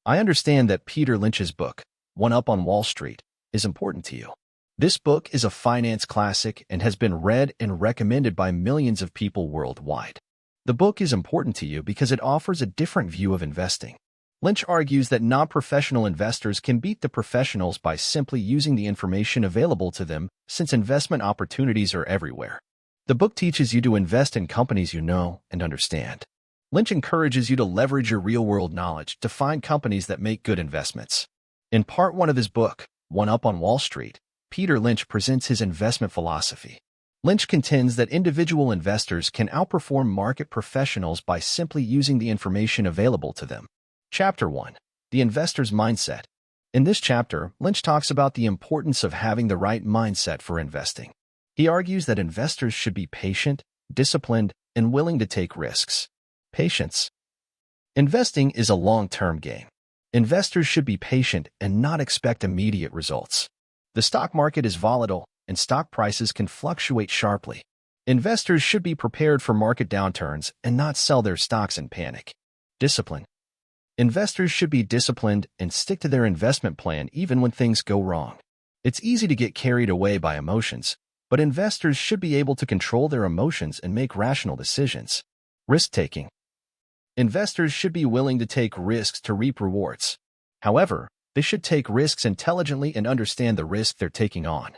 I understand that Peter Lynch's book, One Up on Wall Street, is important to you. This book is a finance classic and has been read and recommended by millions of people worldwide. The book is important to you because it offers a different view of investing. Lynch argues that non-professional investors can beat the professionals by simply using the information available to them, since investment opportunities are everywhere. The book teaches you to invest in companies you know and understand. Lynch encourages you to leverage your real-world knowledge to find companies that make good investments. In part 1 of his book, One Up on Wall Street, Peter Lynch presents his investment philosophy. Lynch contends that individual investors can outperform market professionals by simply using the information available to them. Chapter 1. The Investor's Mindset. In this chapter, Lynch talks about the importance of having the right mindset for investing. He argues that investors should be patient, disciplined, and willing to take risks. Patience. Investing is a long-term game. Investors should be patient and not expect immediate results. The stock market is volatile, and stock prices can fluctuate sharply. Investors should be prepared for market downturns and not sell their stocks in panic. Discipline. Investors should be disciplined and stick to their investment plan even when things go wrong. It's easy to get carried away by emotions, but investors should be able to control their emotions and make rational decisions. Risk-taking. Investors should be willing to take risks to reap rewards. However, they should take risks intelligently and understand the risk they're taking on.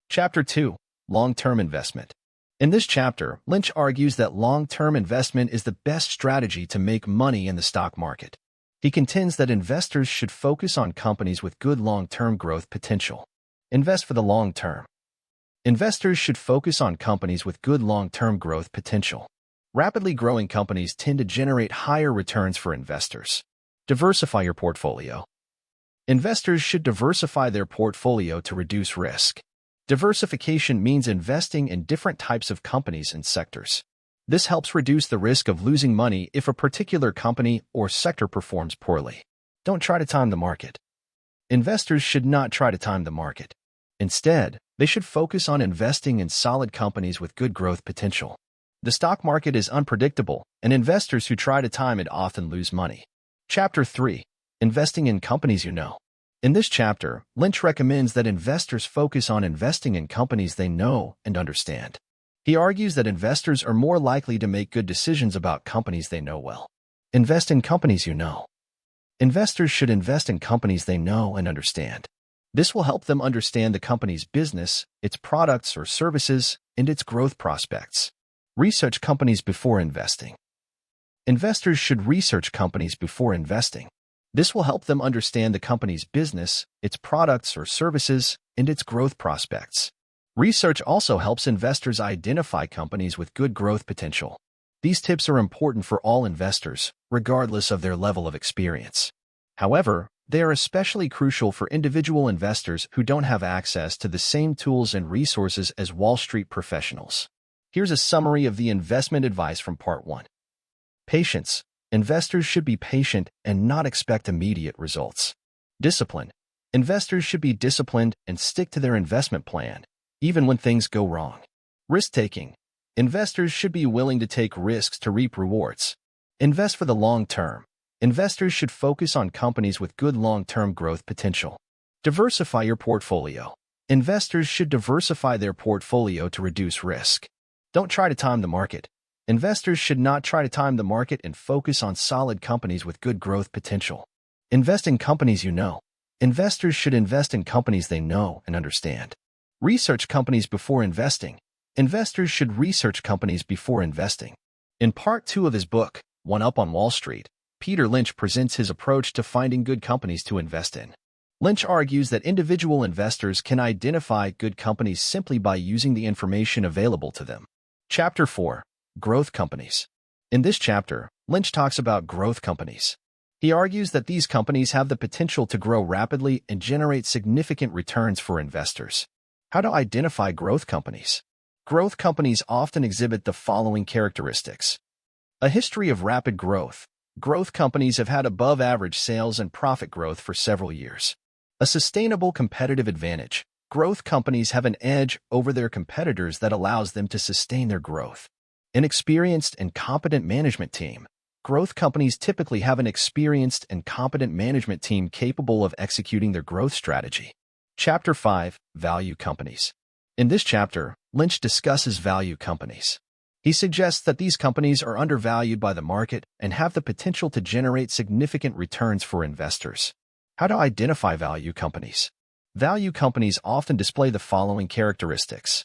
Chapter 2. Long-term investment. In this chapter, Lynch argues that long-term investment is the best strategy to make money in the stock market. He contends that investors should focus on companies with good long-term growth potential. Invest for the long term. Investors should focus on companies with good long-term growth potential. Rapidly growing companies tend to generate higher returns for investors. Diversify your portfolio. Investors should diversify their portfolio to reduce risk. Diversification means investing in different types of companies and sectors. This helps reduce the risk of losing money if a particular company or sector performs poorly. Don't try to time the market. Investors should not try to time the market. Instead, they should focus on investing in solid companies with good growth potential. The stock market is unpredictable, and investors who try to time it often lose money. Chapter 3. Investing in companies you know. In this chapter, Lynch recommends that investors focus on investing in companies they know and understand. He argues that investors are more likely to make good decisions about companies they know well. Invest in companies you know. Investors should invest in companies they know and understand. This will help them understand the company's business, its products or services, and its growth prospects. Research companies before investing. Investors should research companies before investing. This will help them understand the company's business, its products or services, and its growth prospects. Research also helps investors identify companies with good growth potential. These tips are important for all investors, regardless of their level of experience. However, they are especially crucial for individual investors who don't have access to the same tools and resources as Wall Street professionals. Here's a summary of the investment advice from Part 1. Patience. Investors should be patient and not expect immediate results. Discipline. Investors should be disciplined and stick to their investment plan, even when things go wrong. Risk-taking. Investors should be willing to take risks to reap rewards. Invest for the long term. Investors should focus on companies with good long-term growth potential. Diversify your portfolio. Investors should diversify their portfolio to reduce risk. Don't try to time the market. Investors should not try to time the market and focus on solid companies with good growth potential. Invest in companies you know. Investors should invest in companies they know and understand. Research companies before investing. Investors should research companies before investing. In Part 2 of his book, One Up on Wall Street, Peter Lynch presents his approach to finding good companies to invest in. Lynch argues that individual investors can identify good companies simply by using the information available to them. Chapter 4. Growth companies. In this chapter, Lynch talks about growth companies. He argues that these companies have the potential to grow rapidly and generate significant returns for investors. How to identify growth companies. Growth companies often exhibit the following characteristics. A history of rapid growth. Growth companies have had above-average sales and profit growth for several years. A sustainable competitive advantage. Growth companies have an edge over their competitors that allows them to sustain their growth. An experienced and competent management team. growth companies typically have an experienced and competent management team capable of executing their growth strategy. Chapter 5. Value Companies. In this chapter, Lynch discusses value companies. He suggests that these companies are undervalued by the market and have the potential to generate significant returns for investors. How to identify value companies. Value companies often display the following characteristics.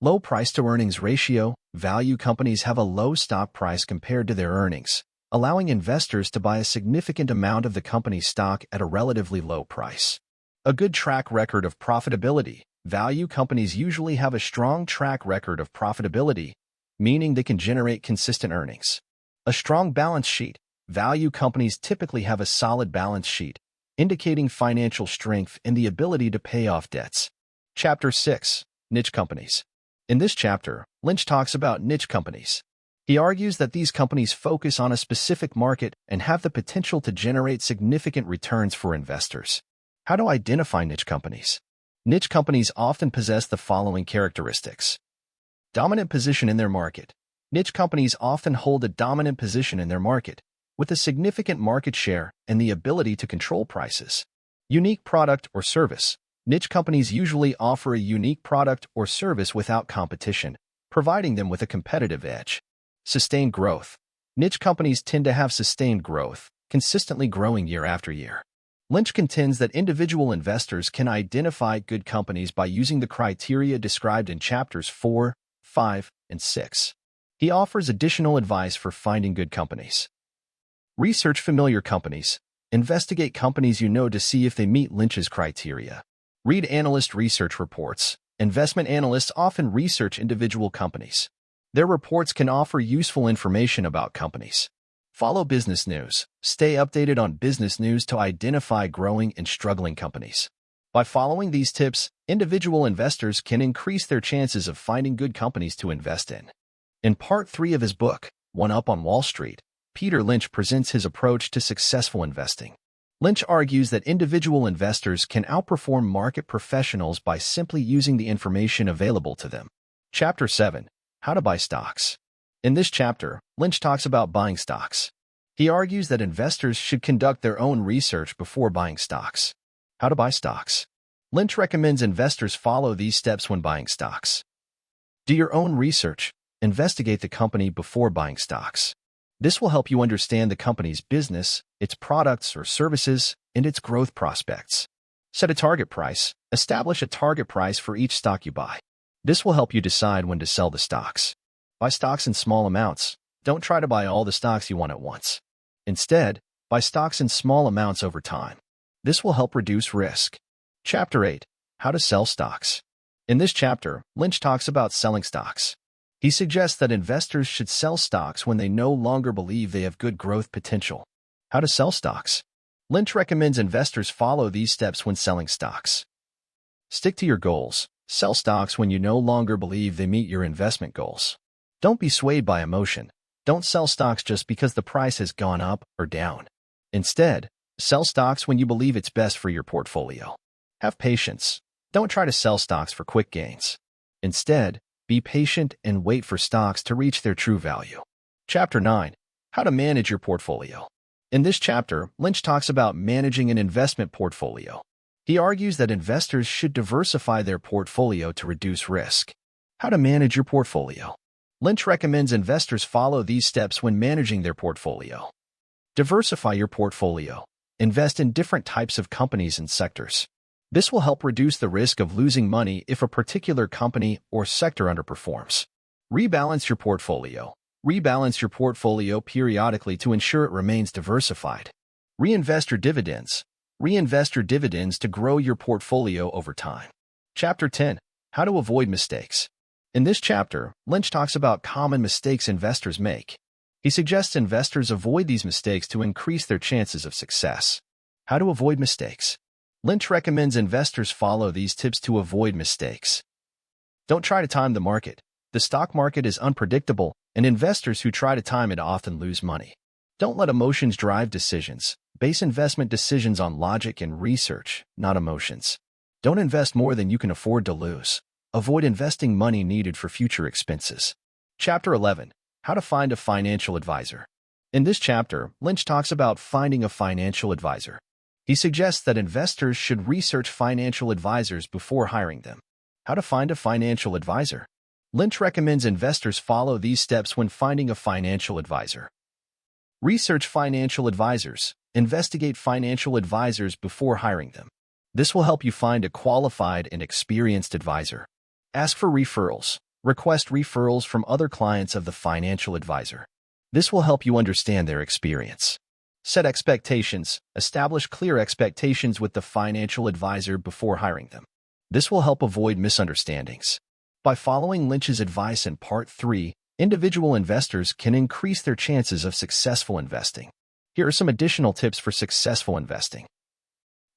Low price-to-earnings ratio. Value companies have a low stock price compared to their earnings, allowing investors to buy a significant amount of the company's stock at a relatively low price. A good track record of profitability. Value companies usually have a strong track record of profitability, meaning they can generate consistent earnings. A strong balance sheet. Value companies typically have a solid balance sheet, indicating financial strength and the ability to pay off debts. Chapter 6. Niche Companies. In this chapter, Lynch talks about niche companies. He argues that these companies focus on a specific market and have the potential to generate significant returns for investors. How to identify niche companies. Niche companies often possess the following characteristics. Dominant position in their market. Niche companies often hold a dominant position in their market, with a significant market share and the ability to control prices. Unique product or service. Niche companies usually offer a unique product or service without competition, providing them with a competitive edge. Sustained growth. Niche companies tend to have sustained growth, consistently growing year after year. Lynch contends that individual investors can identify good companies by using the criteria described in chapters 4, 5, and 6. He offers additional advice for finding good companies. Research familiar companies. Investigate companies you know to see if they meet Lynch's criteria. Read analyst research reports. Investment analysts often research individual companies. Their reports can offer useful information about companies. Follow business news. Stay updated on business news to identify growing and struggling companies. By following these tips, individual investors can increase their chances of finding good companies to invest in. In Part 3 of his book, One Up on Wall Street, Peter Lynch presents his approach to successful investing. Lynch argues that individual investors can outperform market professionals by simply using the information available to them. Chapter 7. How to Buy Stocks. In this chapter, Lynch talks about buying stocks. He argues that investors should conduct their own research before buying stocks. How to buy stocks. Lynch recommends investors follow these steps when buying stocks. Do your own research. Investigate the company before buying stocks. This will help you understand the company's business, its products or services, and its growth prospects. Set a target price. Establish a target price for each stock you buy. This will help you decide when to sell the stocks. Buy stocks in small amounts. Don't try to buy all the stocks you want at once. Instead, buy stocks in small amounts over time. This will help reduce risk. Chapter 8. How to Sell Stocks. In this chapter, Lynch talks about selling stocks. He suggests that investors should sell stocks when they no longer believe they have good growth potential. How to sell stocks. Lynch recommends investors follow these steps when selling stocks. Stick to your goals. Sell stocks when you no longer believe they meet your investment goals. Don't be swayed by emotion. Don't sell stocks just because the price has gone up or down. Instead, sell stocks when you believe it's best for your portfolio. Have patience. Don't try to sell stocks for quick gains. Instead, be patient and wait for stocks to reach their true value. Chapter 9. How to Manage Your Portfolio. In this chapter, Lynch talks about managing an investment portfolio. He argues that investors should diversify their portfolio to reduce risk. How to manage your portfolio. Lynch recommends investors follow these steps when managing their portfolio. Diversify your portfolio. Invest in different types of companies and sectors. This will help reduce the risk of losing money if a particular company or sector underperforms. Rebalance your portfolio. Rebalance your portfolio periodically to ensure it remains diversified. Reinvest your dividends. Reinvest your dividends to grow your portfolio over time. Chapter 10. How to Avoid Mistakes. In this chapter, Lynch talks about common mistakes investors make. He suggests investors avoid these mistakes to increase their chances of success. How to avoid mistakes. Lynch recommends investors follow these tips to avoid mistakes. Don't try to time the market. The stock market is unpredictable, and investors who try to time it often lose money. Don't let emotions drive decisions. Base investment decisions on logic and research, not emotions. Don't invest more than you can afford to lose. Avoid investing money needed for future expenses. Chapter 11. How to Find a Financial Advisor. In this chapter, Lynch talks about finding a financial advisor. He suggests that investors should research financial advisors before hiring them. How to find a financial advisor? Lynch recommends investors follow these steps when finding a financial advisor. Research financial advisors. Investigate financial advisors before hiring them. This will help you find a qualified and experienced advisor. Ask for referrals. Request referrals from other clients of the financial advisor. This will help you understand their experience. Set expectations. Establish clear expectations with the financial advisor before hiring them. This will help avoid misunderstandings. By following Lynch's advice in Part 3, individual investors can increase their chances of successful investing. Here are some additional tips for successful investing.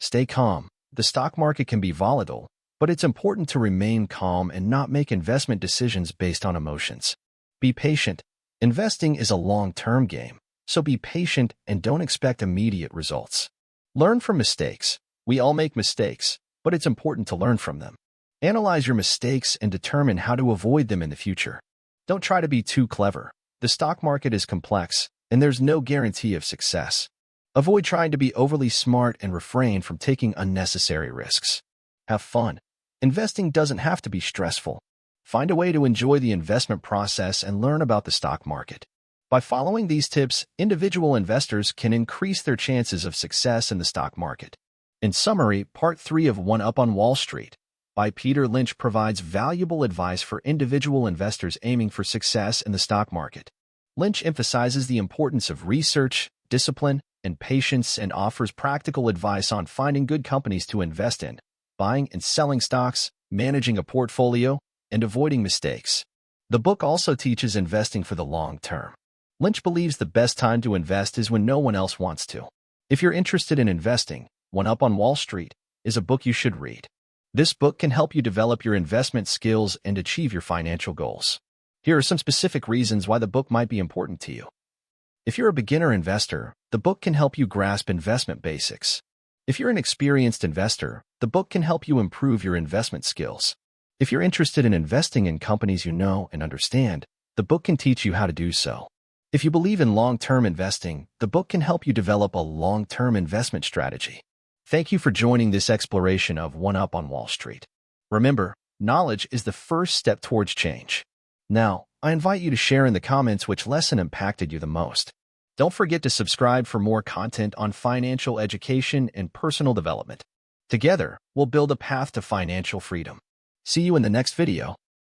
Stay calm. The stock market can be volatile, but it's important to remain calm and not make investment decisions based on emotions. Be patient. Investing is a long-term game, so be patient and don't expect immediate results. Learn from mistakes. We all make mistakes, but it's important to learn from them. Analyze your mistakes and determine how to avoid them in the future. Don't try to be too clever. The stock market is complex, and there's no guarantee of success. Avoid trying to be overly smart and refrain from taking unnecessary risks. Have fun. Investing doesn't have to be stressful. Find a way to enjoy the investment process and learn about the stock market. By following these tips, individual investors can increase their chances of success in the stock market. In summary, Part 3 of One Up on Wall Street by Peter Lynch provides valuable advice for individual investors aiming for success in the stock market. Lynch emphasizes the importance of research, discipline, and patience and offers practical advice on finding good companies to invest in, buying and selling stocks, managing a portfolio, and avoiding mistakes. The book also teaches investing for the long term. Lynch believes the best time to invest is when no one else wants to. If you're interested in investing, One Up on Wall Street is a book you should read. This book can help you develop your investment skills and achieve your financial goals. Here are some specific reasons why the book might be important to you. If you're a beginner investor, the book can help you grasp investment basics. If you're an experienced investor, the book can help you improve your investment skills. If you're interested in investing in companies you know and understand, the book can teach you how to do so. If you believe in long-term investing, the book can help you develop a long-term investment strategy. Thank you for joining this exploration of One Up on Wall Street. Remember, knowledge is the first step towards change. Now, I invite you to share in the comments which lesson impacted you the most. Don't forget to subscribe for more content on financial education and personal development. Together, we'll build a path to financial freedom. See you in the next video.